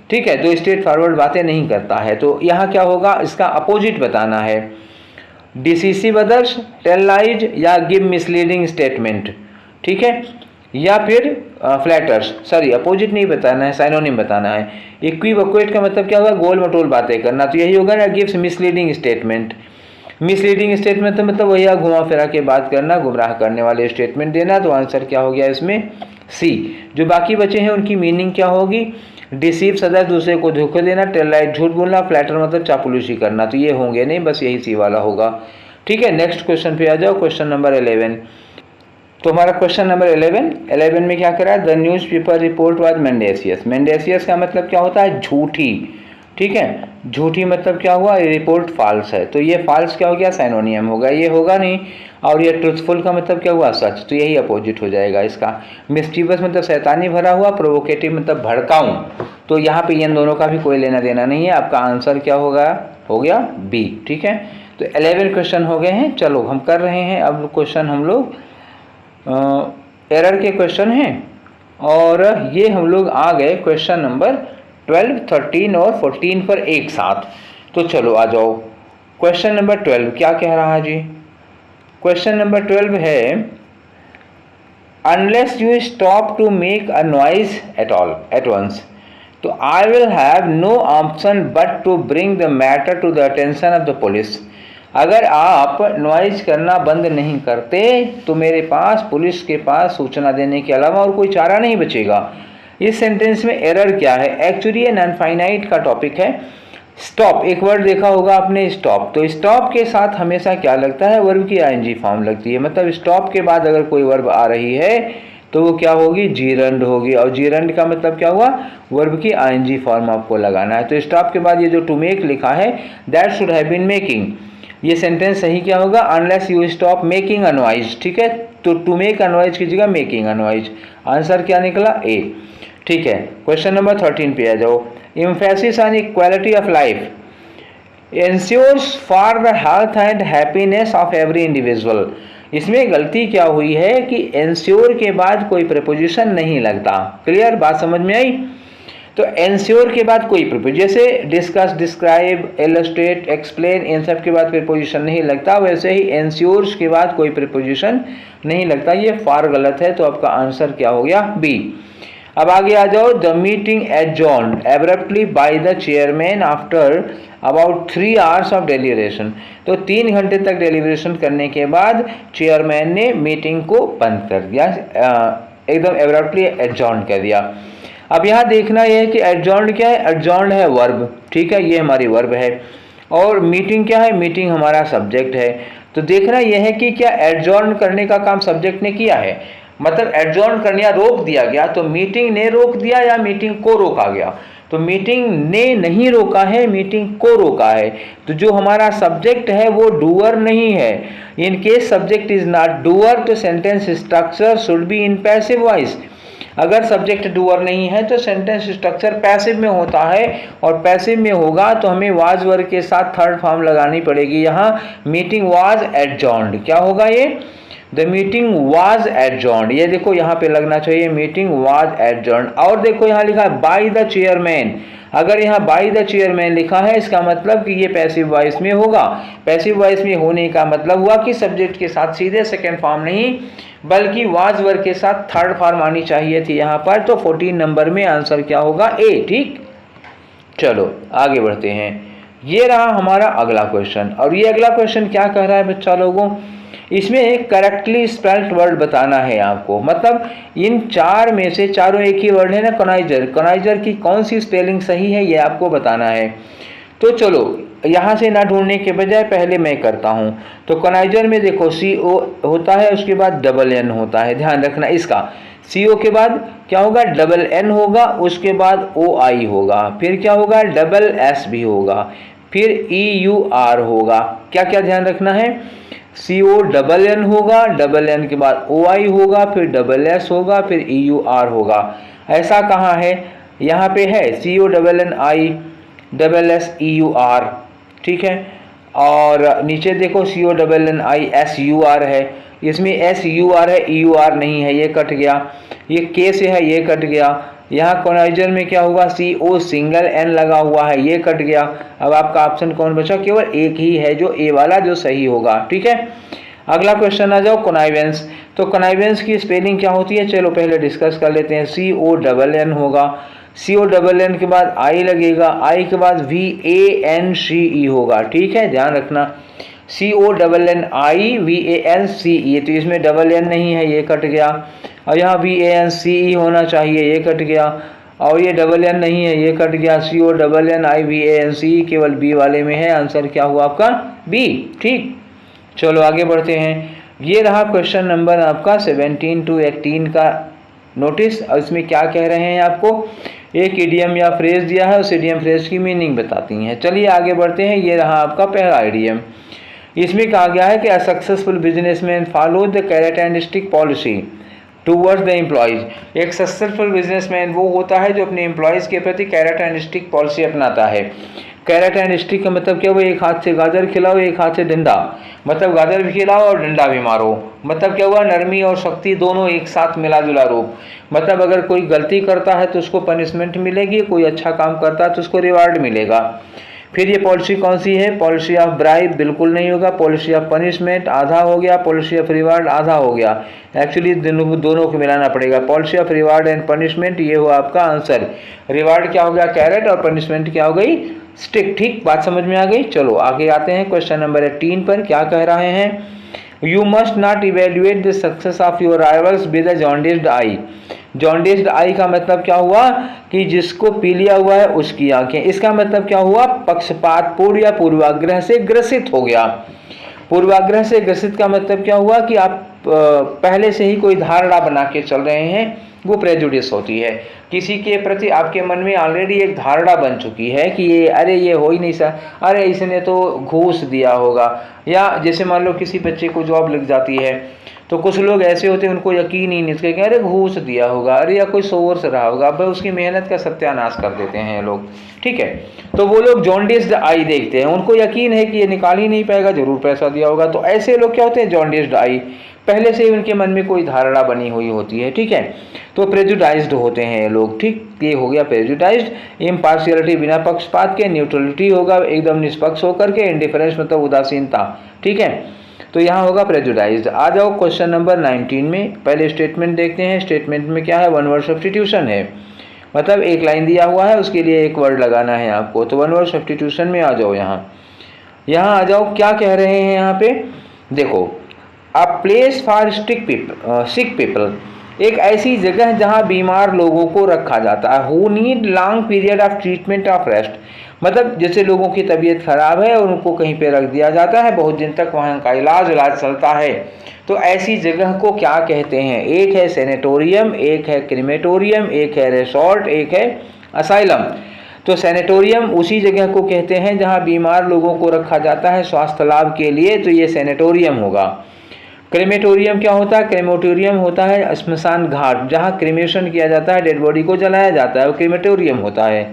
ठीक है, तो स्ट्रेट फॉरवर्ड बातें नहीं करता है। तो यहाँ क्या होगा, इसका अपोजिट बताना है, डिसीसिव अदर्स, टेल लाइज, या गिव मिसलीडिंग स्टेटमेंट, ठीक है, या फिर फ्लैटर्स, सॉरी अपोजिट नहीं बताना है, साइनोनिम बताना है। इक्विवोकेट का मतलब क्या होगा, गोल मटोल बातें करना, तो यही होगा ना, gives misleading statement. Misleading statement मतलब वही घुमा फिरा के बात करना, गुमराह करने वाले स्टेटमेंट देना। तो आंसर क्या हो गया इसमें, सी। जो बाकी बचे हैं उनकी मीनिंग क्या होगी, डिसीव सदस्य दूसरे को धोखा देना, टेल लाइट झूठ बोलना, फ्लैटर मतलब चापलूसी करना, तो ये होंगे नहीं, बस यही सी वाला होगा। ठीक है, नेक्स्ट क्वेश्चन पे आ जाओ, क्वेश्चन नंबर 11। तो हमारा क्वेश्चन नंबर 11 में क्या करा, the newspaper report was mendacious. Mendacious का मतलब क्या होता है, झूठी, ठीक है, झूठी मतलब क्या हुआ, रिपोर्ट फॉल्स है, तो ये फॉल्स क्या हो गया, साइनोनियम होगा, ये होगा नहीं। और ये ट्रूथफुल का मतलब क्या हुआ, सच, तो यही अपोजिट हो जाएगा इसका। मिस्टीवियस मतलब शैतानी भरा हुआ, प्रोवोकेटिव मतलब भड़काऊं, तो यहाँ पे इन दोनों का भी कोई लेना देना नहीं है। आपका आंसर क्या होगा, हो गया बी। ठीक है, तो 11 क्वेश्चन हो गए हैं। चलो हम कर रहे हैं अब क्वेश्चन, हम लोग एरर के क्वेश्चन हैं, और ये हम लोग आ गए क्वेश्चन नंबर 12, 13 और 14 पर एक साथ। तो चलो आ जाओ, क्वेश्चन नंबर 12 क्या कह रहा है जी, क्वेश्चन नंबर 12 है, unless you stop to make a noise at once, तो I will have no option but to bring the matter to the attention of the police. अगर आप नॉइज करना बंद नहीं करते तो मेरे पास, पुलिस के पास सूचना देने के अलावा और कोई चारा नहीं बचेगा। इस सेंटेंस में एरर क्या है, एक्चुअली ये नॉन फाइनाइट का टॉपिक है। स्टॉप, एक वर्ड देखा होगा आपने, स्टॉप, तो स्टॉप के साथ हमेशा क्या लगता है, वर्ब की आईएनजी फॉर्म लगती है। मतलब स्टॉप के बाद अगर कोई वर्ब आ रही है तो वो क्या होगी, जीरंड होगी, और जीरंड का मतलब क्या हुआ, वर्ब की आईएनजी फॉर्म आपको लगाना है। तो स्टॉप के बाद ये जो टू मेक लिखा है, that should have been making, ये सेंटेंस सही क्या होगा, unless you stop making a noise. ठीक है, तो टू मेक अ नॉइज की जगह मेकिंग अ नॉइज, आंसर क्या निकला, ए। ठीक है, क्वेश्चन नंबर 13 पे आ जाओ, emphasis on equality of life ensures for the health and happiness of every individual. इसमें गलती क्या हुई है कि एंश्योर के बाद कोई प्रीपोजिशन नहीं लगता। क्लियर, बात समझ में आई। तो एंश्योर के बाद कोई प्रीपोजिशन, जैसे डिस्कस, डिस्क्राइब, इलस्ट्रेट, एक्सप्लेन, इन सब के बाद प्रीपोजिशन नहीं लगता, वैसे ही एंश्योर्स के बाद कोई प्रीपोजिशन नहीं लगता। ये फार गलत है, तो आपका आंसर क्या हो गया, बी। अब आगे आ जाओ, the meeting adjourned abruptly by the chairman after about 3 hours of deliberation. तो 3 घंटे तक डेलिब्रेशन करने के बाद चेयरमैन ने मीटिंग को बंद कर दिया, एकदम एब्रप्टली एडजॉर्न्ड कर दिया। अब यहाँ देखना यह है कि एडजॉर्न्ड क्या है, एडजॉर्न्ड है वर्ब, ठीक है, ये हमारी वर्ब है, और मीटिंग क्या है, मीटिंग हमारा सब्जेक्ट है। तो देखना यह है कि क्या एडजॉर्न करने का काम सब्जेक्ट ने किया है, मतलब एडजॉर्न करने या रोक दिया गया, तो मीटिंग ने रोक दिया या मीटिंग को रोका गया। तो मीटिंग ने नहीं रोका है, मीटिंग को रोका है। तो जो हमारा सब्जेक्ट है वो डूअर नहीं है। In case subject is not doer, तो sentence structure should be in passive voice. अगर सब्जेक्ट डूअर नहीं है तो सेंटेंस स्ट्रक्चर पैसिव में होता है, और पैसिव में होगा तो हमें वाज वर्ब के साथ थर्ड फॉर्म लगानी पड़ेगी। यहाँ मीटिंग वाज एडजॉर्न्ड, क्या होगा ये, द मीटिंग वाज एडजॉर्न्ड, ये देखो यहाँ पे लगना चाहिए मीटिंग वाज एडजॉर्न्ड। और देखो यहाँ लिखा है बाय द चेयरमैन, अगर यहाँ बाय द चेयरमैन लिखा है इसका मतलब कि ये पैसिव वॉइस में होगा। पैसिव वॉइस में होने का मतलब हुआ कि सब्जेक्ट के साथ सीधे सेकंड फॉर्म नहीं बल्कि वाज वर्ब के साथ थर्ड फॉर्म आनी चाहिए थी यहाँ पर। तो 14 नंबर में आंसर क्या होगा, ए। ठीक, चलो आगे बढ़ते हैं। ये रहा हमारा अगला क्वेश्चन, और ये अगला क्वेश्चन क्या कह रहा है बच्चा लोगों, इसमें एक करेक्टली स्पेल्ड वर्ड बताना है आपको, मतलब इन चार में से चारों एक ही वर्ड है ना, कनाइजर, कनाइजर की कौन सी स्पेलिंग सही है ये आपको बताना है। तो चलो यहाँ से ना ढूंढने के बजाय पहले मैं करता हूँ। तो कनाइजर में देखो CO होता है, उसके बाद DN होता है, ध्यान रखना इसका। CO के बाद क्या होगा, DN होगा, उसके बाद OI होगा, फिर क्या होगा, SS भी होगा, फिर EUR होगा। क्या क्या ध्यान रखना है, CONN होगा, NN के बाद OI होगा, फिर SS होगा, फिर EUR होगा। ऐसा कहाँ है, यहाँ पे है CONNI SSEUR, ठीक है। और नीचे देखो CONNI SUR है, इसमें SUR है, EUR नहीं है, ये कट गया। ये K से है, ये कट गया। यहाँ कॉनाइजर में क्या होगा, CO सिंगल N लगा हुआ है, ये कट गया। अब आपका ऑप्शन कौन बचा, केवल एक ही है जो A वाला जो सही होगा, ठीक है। अगला क्वेश्चन आ जाओ, कॉनाइवेंस। तो कॉनाइवेंस की स्पेलिंग क्या होती है, चलो पहले डिस्कस कर लेते हैं। CONN होगा, CONN के बाद I लगेगा, I के बाद VANCE होगा, ठीक है, ध्यान रखना। CONNI VANCE, तो इसमें DN नहीं है, ये कट गया। और यहाँ VANCE होना चाहिए, ये कट गया। और ये DN नहीं है, ये कट गया। CONNI VANCE केवल B वाले में है, आंसर क्या हुआ आपका B, ठीक। चलो आगे बढ़ते हैं। ये रहा क्वेश्चन नंबर आपका 17 to 18 का नोटिस। और इसमें क्या कह रहे हैं आपको, एक इडियम या फ्रेज दिया है, उस इडियम फ्रेज की मीनिंग बताती हैं। चलिए आगे बढ़ते हैं। ये रहा आपका पहला इडियम। इसमें कहा गया है कि a successful businessman follow the carrot and stick policy towards the employees. एक सक्सेसफुल बिजनेसमैन वो होता है जो अपने एम्प्लॉयज़ के प्रति कैरेट एंड स्टिक पॉलिसी अपनाता है। कैरेट एंड स्टिक का मतलब क्या, वो एक हाथ से गाजर खिलाओ, एक हाथ से डंडा, मतलब गाजर भी खिलाओ और डंडा भी मारो। मतलब क्या हुआ, नरमी और शक्ति दोनों एक साथ मिला जुला रूप। मतलब अगर कोई गलती करता है तो उसको पनिशमेंट मिलेगी, कोई अच्छा काम करता है तो उसको रिवार्ड मिलेगा। फिर ये पॉलिसी कौन सी है, पॉलिसी ऑफ ब्राइब बिल्कुल नहीं होगा, पॉलिसी ऑफ पनिशमेंट आधा हो गया, पॉलिसी ऑफ रिवार्ड आधा हो गया। एक्चुअली दोनों को मिलाना पड़ेगा। Policy of reward and punishment, ये हुआ आपका आंसर। रिवार्ड क्या हो गया, कैरेट, और पनिशमेंट क्या हो गई, स्टिक, ठीक। बात समझ में आ गई। चलो आगे आते हैं क्वेश्चन नंबर 18 पर। क्या कह रहे हैं, you must not evaluate the success of your rivals with a jaundiced eye. Jaundiced eye का मतलब क्या हुआ कि जिसको पी लिया हुआ है उसकी आंखें। इसका मतलब क्या हुआ, पक्षपातपूर्ण या पूर्वाग्रह से ग्रसित हो गया। पूर्वाग्रह से ग्रसित का मतलब क्या हुआ कि आप पहले से ही कोई धारणा बना के चल रहे हैं, वो प्रेजुडिस होती है। किसी के प्रति आपके मन में ऑलरेडी एक धारणा बन चुकी है कि ये, अरे ये हो ही नहीं सकता, अरे इसने तो घूस दिया होगा। या जैसे मान लो किसी बच्चे को जॉब लग जाती है तो कुछ लोग ऐसे होते हैं उनको यकीन ही नहीं, कि अरे घूस दिया होगा, अरे या कोई सोर्स रहा होगा, अब उसकी मेहनत का सत्यानाश कर देते हैं लोग, ठीक है। तो वो लोग जॉन्डिस्ड आई देखते हैं, उनको यकीन है कि ये निकाल ही नहीं पाएगा, जरूर पैसा दिया होगा। तो ऐसे लोग क्या होते हैं, जॉन्डिस्ड आई, पहले से ही उनके मन में कोई धारणा बनी हुई होती है, ठीक है। तो प्रेजुडाइज्ड होते हैं ये लोग, ठीक। ये हो गया प्रेजुडाइज्ड। इम्पार्शियलिटी बिना पक्षपात के, न्यूट्रलिटी होगा एकदम निष्पक्ष होकर के, इंडिफरेंस मतलब उदासीनता, ठीक है। तो यहाँ होगा प्रेजुडाइज्ड। आ जाओ क्वेश्चन नंबर 19 में। पहले स्टेटमेंट देखते हैं। स्टेटमेंट में क्या है, वन वर्ड सब्स्टिट्यूशन है, मतलब एक लाइन दिया हुआ है उसके लिए एक वर्ड लगाना है आपको। तो वन वर्ड सब्स्टिट्यूशन में आ जाओ। यहाँ आ जाओ। क्या कह रहे हैं यहाँ पे, देखो, a place for sick people, एक ऐसी जगह जहाँ बीमार लोगों को रखा जाता है। Who need long period of treatment of rest, मतलब जैसे लोगों की तबीयत खराब है और उनको कहीं पे रख दिया जाता है, बहुत दिन तक वहाँ का इलाज चलता है। तो ऐसी जगह को क्या कहते हैं, एक है सैनिटोरियम, एक है क्रीमेटोरियम, एक है रिसोर्ट, एक है असाइलम। तो सैनिटोरियम उसी जगह को कहते हैं जहाँ बीमार लोगों को रखा जाता है स्वास्थ्य लाभ के लिए, तो ये सैनिटोरियम होगा। क्रेमेटोरियम क्या होता है, क्रेमेटोरियम होता है श्मशान घाट, जहाँ क्रीमेशन किया जाता है, डेड बॉडी को जलाया जाता है, वो क्रेमेटोरियम होता है।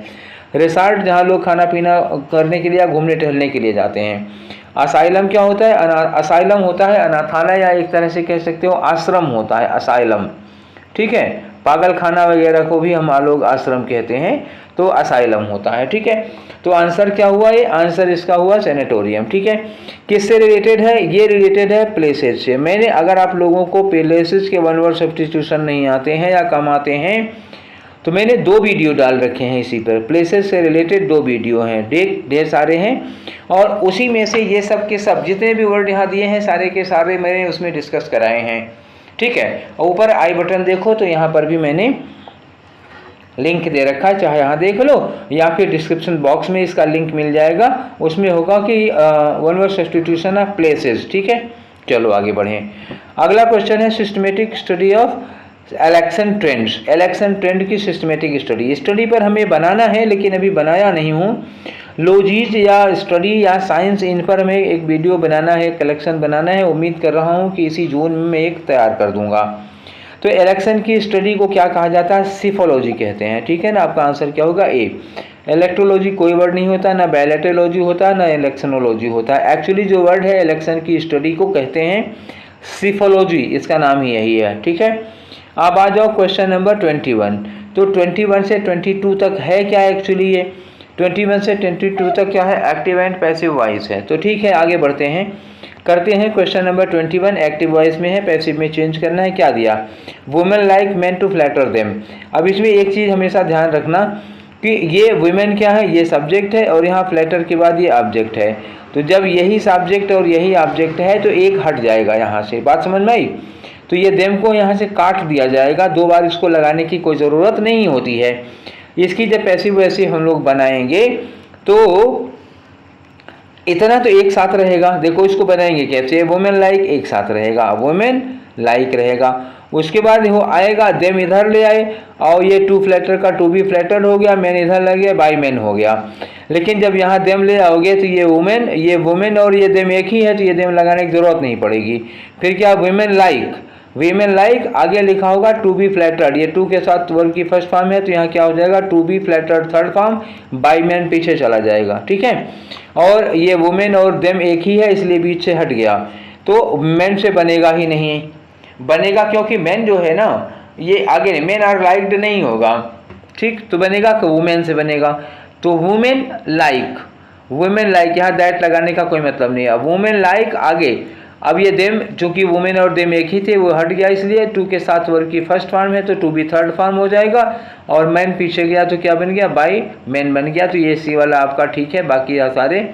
रिसॉर्ट जहाँ लोग खाना पीना करने के लिए या घूमने टहलने के लिए जाते हैं। असाइलम क्या होता है, असाइलम होता है अनाथालय, या एक तरह से कह सकते हो आश्रम होता है असाइलम, ठीक है। पागल खाना वगैरह को भी हम लोग आश्रम कहते हैं, तो असाइलम होता है, ठीक है। तो आंसर क्या हुआ, ये आंसर इसका हुआ सैनिटोरियम, ठीक है। किससे रिलेटेड है, ये रिलेटेड है प्लेसेस से। अगर आप लोगों को प्लेसेस के वन वर्ड सब्स्टिट्यूशन नहीं आते हैं या कम आते हैं तो मैंने 2 वीडियो डाल रखे हैं इसी पर, प्लेसेस से रिलेटेड 2 वीडियो हैं, ढेर सारे हैं, और उसी में से ये सब के सब जितने भी वर्ड यहाँ दिए हैं सारे के सारे मैंने उसमें डिस्कस कराए हैं। ठीक है, ऊपर आई बटन देखो तो यहाँ पर भी मैंने लिंक दे रखा है, चाहे यहाँ देख लो या फिर डिस्क्रिप्शन बॉक्स में इसका लिंक मिल जाएगा, उसमें होगा कि one word substitution of places. ठीक है, चलो आगे बढ़ें। अगला क्वेश्चन है systematic study of election trends. Election trend की सिस्टमेटिक स्टडी पर हमें बनाना है, लेकिन अभी बनाया नहीं हूँ। लॉजीज या स्टडी या साइंस, इन पर हमें एक वीडियो बनाना है, कलेक्शन बनाना है। उम्मीद कर रहा हूँ कि इसी जून में मैं एक तैयार कर दूंगा। तो इलेक्शन की स्टडी को क्या कहा जाता है? सिफोलॉजी कहते हैं। ठीक है ना, आपका आंसर क्या होगा? ए। इलेक्ट्रोलॉजी कोई वर्ड नहीं होता, ना बैलेटोलॉजी होता, ना इलेक्शनोलॉजी होता। एक्चुअली जो वर्ड है इलेक्शन की स्टडी को कहते हैं सिफोलॉजी, इसका नाम ही यही है। ठीक है, अब आ जाओ क्वेश्चन नंबर 21। तो 21 से 22 तक है क्या एक्चुअली? ये 21 से 22 तक क्या है? एक्टिव एंड पैसिव वॉइस है। तो ठीक है, आगे बढ़ते हैं, करते हैं। क्वेश्चन नंबर 21 एक्टिव वॉइस में है, पैसिव में चेंज करना है। क्या दिया? Women like man to flatter them. अब इसमें एक चीज़ हमेशा ध्यान रखना कि ये वुमेन क्या है, ये सब्जेक्ट है, और यहाँ फ्लैटर के बाद ये ऑब्जेक्ट है। तो जब यही सब्जेक्ट और यही ऑब्जेक्ट है तो एक हट जाएगा यहाँ से, बात समझ में आई? तो ये देम को यहाँ से काट दिया जाएगा, 2 बार इसको लगाने की कोई ज़रूरत नहीं होती है। इसकी जब पैसिव वैसे हम लोग बनाएंगे तो इतना तो एक साथ रहेगा। देखो इसको बनाएंगे कैसे? वुमेन लाइक एक साथ रहेगा, वुमेन लाइक रहेगा। उसके बाद वो आएगा, देम इधर ले आए, और ये टू फ्लैटर का टू भी फ्लैटर्ड हो गया, मैन इधर लग गया, बाई मैन हो गया। लेकिन जब यहाँ देम ले आओगे तो ये वुमेन और ये देम एक ही है, तो ये देम लगाने की जरूरत नहीं पड़ेगी। फिर क्या? वीमेन लाइक आगे लिखा होगा टू बी फ्लैटर्ड, ये टू के साथ वर्ग की फर्स्ट फॉर्म है, तो यहाँ क्या हो जाएगा? To be flattered third form, by man पीछे चला जाएगा। ठीक है, और ये वुमेन और देम एक ही है इसलिए बीच से हट गया, तो मैन से बनेगा ही नहीं। बनेगा क्योंकि मैन जो है ना ये आगे नहीं, मैन आर लाइक्ड नहीं होगा। ठीक, तो बनेगा कि वुमेन से बनेगा। तो वुमेन लाइक यहाँ दैट लगाने का कोई मतलब नहीं है। वुमेन लाइक आगे, अब ये देम चूंकि वुमेन और देम एक ही थे वो हट गया, इसलिए टू के साथ वर्ग की फर्स्ट फॉर्म है तो टू भी थर्ड फॉर्म हो जाएगा, और मैन पीछे गया तो क्या बन गया? बाई मैन बन गया। तो ये सी वाला आपका ठीक है, बाकी सारे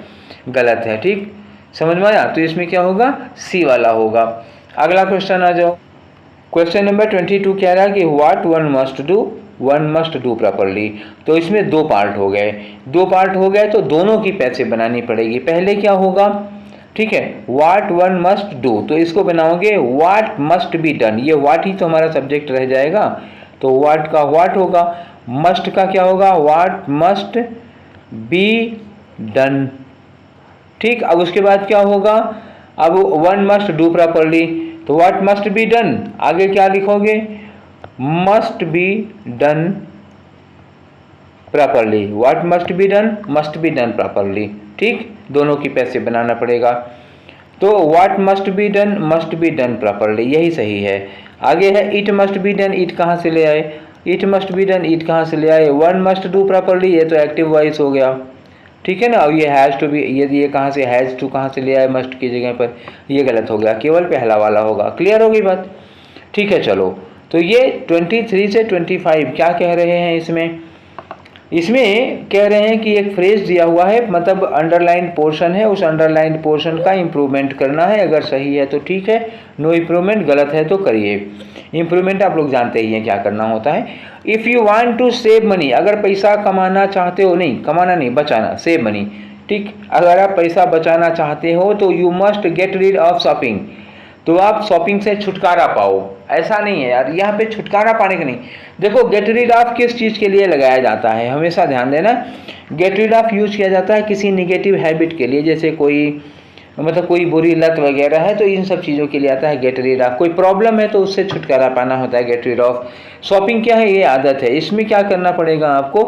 गलत है। ठीक, समझ में आया? तो इसमें क्या होगा? सी वाला होगा। अगला क्वेश्चन आ जाओ। क्वेश्चन नंबर 22 कह रहा है कि what one must do properly. तो इसमें 2 पार्ट हो गए, तो दोनों की पैसिव बनानी पड़ेगी। पहले क्या होगा? ठीक है, व्हाट वन मस्ट डू, तो इसको बनाओगे व्हाट मस्ट बी डन। ये व्हाट ही तो हमारा सब्जेक्ट रह जाएगा, तो व्हाट का व्हाट होगा, मस्ट का क्या होगा? What must be done. ठीक, अब उसके बाद क्या होगा? अब वन मस्ट डू प्रॉपरली, तो व्हाट मस्ट बी डन, आगे क्या लिखोगे? Must be done properly. What must be done properly. ठीक, दोनों की पैसिव बनाना पड़ेगा। तो what must be done properly, यही सही है। आगे है it must be done, it कहाँ से ले आए? It must be done, it कहाँ से ले आए? वन मस्ट डू प्रॉपरली, ये तो एक्टिव वॉइस हो गया। ठीक है ना, और ये हैज़ टू बी, ये कहाँ से, हैज़ टू कहाँ से ले आए मस्ट की जगह पर? ये गलत हो गया, केवल पहला वाला होगा। क्लियर होगी बात? ठीक है, चलो। तो ये 23 से 25 क्या कह रहे हैं इसमें कह रहे हैं कि एक फ्रेज दिया हुआ है, मतलब अंडरलाइन पोर्शन है, उस अंडरलाइन पोर्शन का इम्प्रूवमेंट करना है। अगर सही है तो ठीक है, नो इम्प्रूवमेंट, गलत है तो करिए। इम्प्रूवमेंट आप लोग जानते ही हैं क्या करना होता है। If you want to save money, अगर पैसा कमाना चाहते हो, नहीं कमाना नहीं, बचाना, सेव मनी। ठीक, अगर आप पैसा बचाना चाहते हो तो you must get rid of shopping, तो आप शॉपिंग से छुटकारा पाओ। ऐसा नहीं है यार, यहाँ पे छुटकारा पाने का नहीं। देखो गेट रीड ऑफ किस चीज़ के लिए लगाया जाता है, हमेशा ध्यान देना। गेट रीड ऑफ यूज किया जाता है किसी निगेटिव हैबिट के लिए, जैसे कोई बुरी लत वगैरह है, तो इन सब चीज़ों के लिए आता है गेट रीड ऑफ। कोई प्रॉब्लम है तो उससे छुटकारा पाना होता है गेट रीड ऑफ। शॉपिंग क्या है? ये आदत है। इसमें क्या करना पड़ेगा आपको?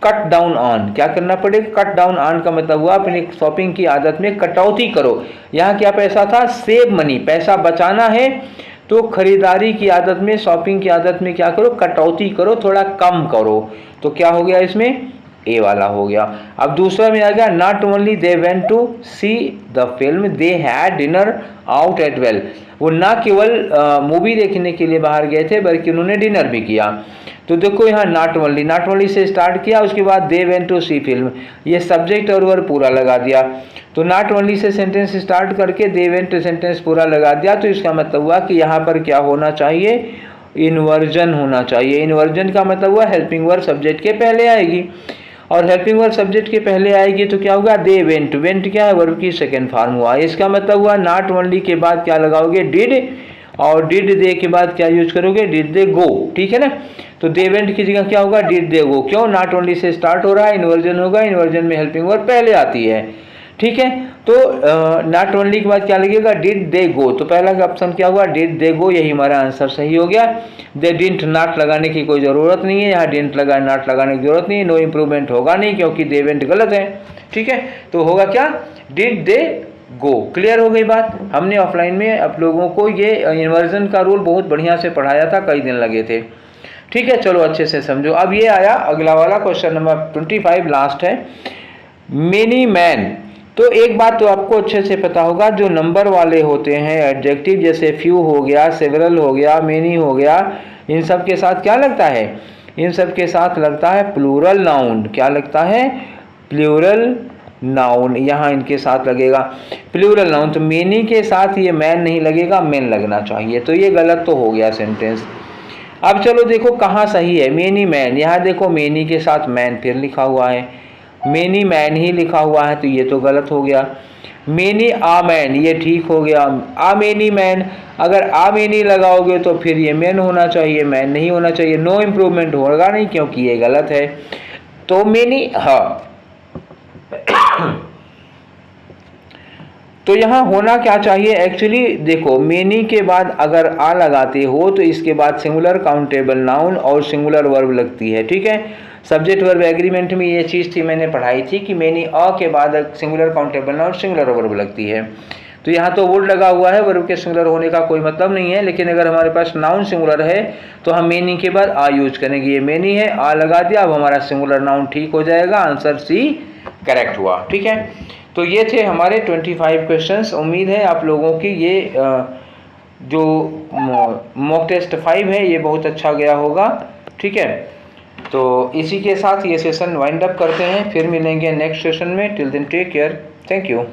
Cut down on. क्या करना पड़ेगा? कट डाउन ऑन का मतलब हुआ अपनी शॉपिंग की आदत में कटौती करो। यहाँ क्या पैसा था? सेव मनी, पैसा बचाना है तो खरीदारी की आदत में, शॉपिंग की आदत में क्या करो? कटौती करो, थोड़ा कम करो। तो क्या हो गया इसमें? ए वाला हो गया। अब दूसरा में आ गया, not only they went to see the film, they had dinner out at 12। वो ना केवल मूवी देखने के लिए बाहर गए थे बल्कि उन्होंने डिनर भी किया। तो देखो यहाँ नॉट ओनली से स्टार्ट किया, उसके बाद they went to see film, ये सब्जेक्ट और वर्ब पूरा लगा दिया। तो नॉट ओनली से सेंटेंस स्टार्ट करके दे वेंट टू सेंटेंस पूरा लगा दिया, तो इसका मतलब हुआ कि यहाँ पर क्या होना चाहिए, इन्वर्जन होना चाहिए। इन्वर्जन का मतलब हुआ हेल्पिंग वर्ब सब्जेक्ट के पहले आएगी, और हेल्पिंग वर्ब सब्जेक्ट के पहले आएगी तो क्या होगा, दे वेंट, वेंट क्या है, वर्ब की सेकंड फॉर्म हुआ। इसका मतलब हुआ नॉट ओनली के बाद क्या लगाओगे, डिड, और डिड दे के बाद क्या यूज करोगे, डिड दे गो, ठीक है ना। तो दे वेंट की जगह क्या होगा, डिड दे गो, क्यों, नॉट ओनली से स्टार्ट हो रहा है, इन्वर्जन होगा, इन्वर्जन में हेल्पिंग वर्ब पहले आती है, ठीक है। तो नॉट ओनली के बाद क्या लगेगा, डिड दे गो, तो पहला का ऑप्शन क्या हुआ, डिड दे गो, यही हमारा आंसर सही हो गया। दे डिंट नॉट लगाने की कोई ज़रूरत नहीं है, यहाँ डिंट लगा नॉट लगाने की जरूरत नहीं है, नो इम्प्रूवमेंट होगा नहीं क्योंकि दे वेंट गलत है, ठीक है। तो होगा क्या, डिड दे गो। क्लियर हो गई बात। हमने ऑफलाइन में आप लोगों को ये इन्वर्जन का रूल बहुत बढ़िया से पढ़ाया था, कई दिन लगे थे, ठीक है। चलो अच्छे से समझो। अब ये आया अगला वाला क्वेश्चन नंबर 25, लास्ट है, मेनी मैन। तो एक बात तो आपको अच्छे से पता होगा, जो नंबर वाले होते हैं एडजेक्टिव, जैसे फ्यू हो गया, सेवरल हो गया, मेनी हो गया, इन सब के साथ क्या लगता है, इन सब के साथ लगता है प्लूरल नाउन। क्या लगता है, प्लूरल नाउन, यहाँ इनके साथ लगेगा प्लूरल नाउन। तो मेनी के साथ ये मैन नहीं लगेगा, मेन लगना चाहिए, तो ये गलत तो हो गया सेंटेंस। अब चलो देखो कहाँ सही है, मेनी मैन, यहाँ देखो मेनी के साथ मैन फिर लिखा हुआ है, मेनी मैन ही लिखा हुआ है, तो ये तो गलत हो गया। मेनी आ मैन, ये ठीक हो गया। आ मेनी मैन, अगर आ मेनी लगाओगे तो फिर ये मैन होना चाहिए, मैन नहीं होना चाहिए, नो इम्प्रूवमेंट होगा नहीं क्योंकि ये गलत है। तो मेनी, हाँ तो यहाँ होना क्या चाहिए, एक्चुअली देखो मेनी के बाद अगर आ लगाते हो तो इसके बाद सिंगुलर काउंटेबल नाउन और सिंगुलर वर्ब लगती है, ठीक है। सब्जेक्ट वर्ब एग्रीमेंट में ये चीज़ थी, मैंने पढ़ाई थी कि मेनी अ के बाद singular countable noun singular verb लगती है। तो यहाँ तो वुड लगा हुआ है, वर्ब के सिंगुलर होने का कोई मतलब नहीं है, लेकिन अगर हमारे पास नाउन सिंगुलर है तो हम मेनी के बाद आ यूज करेंगे। ये मेनी है, आ लगा दिया, अब हमारा सिंगुलर नाउन ठीक हो जाएगा, आंसर सी करेक्ट हुआ, ठीक है। तो ये थे हमारे 25 क्वेश्चंस। उम्मीद है आप लोगों की ये जो मॉक टेस्ट 5 है ये बहुत अच्छा गया होगा, ठीक है। तो इसी के साथ ये सेशन वाइंड अप करते हैं, फिर मिलेंगे नेक्स्ट सेशन में। Till then take care, thank you.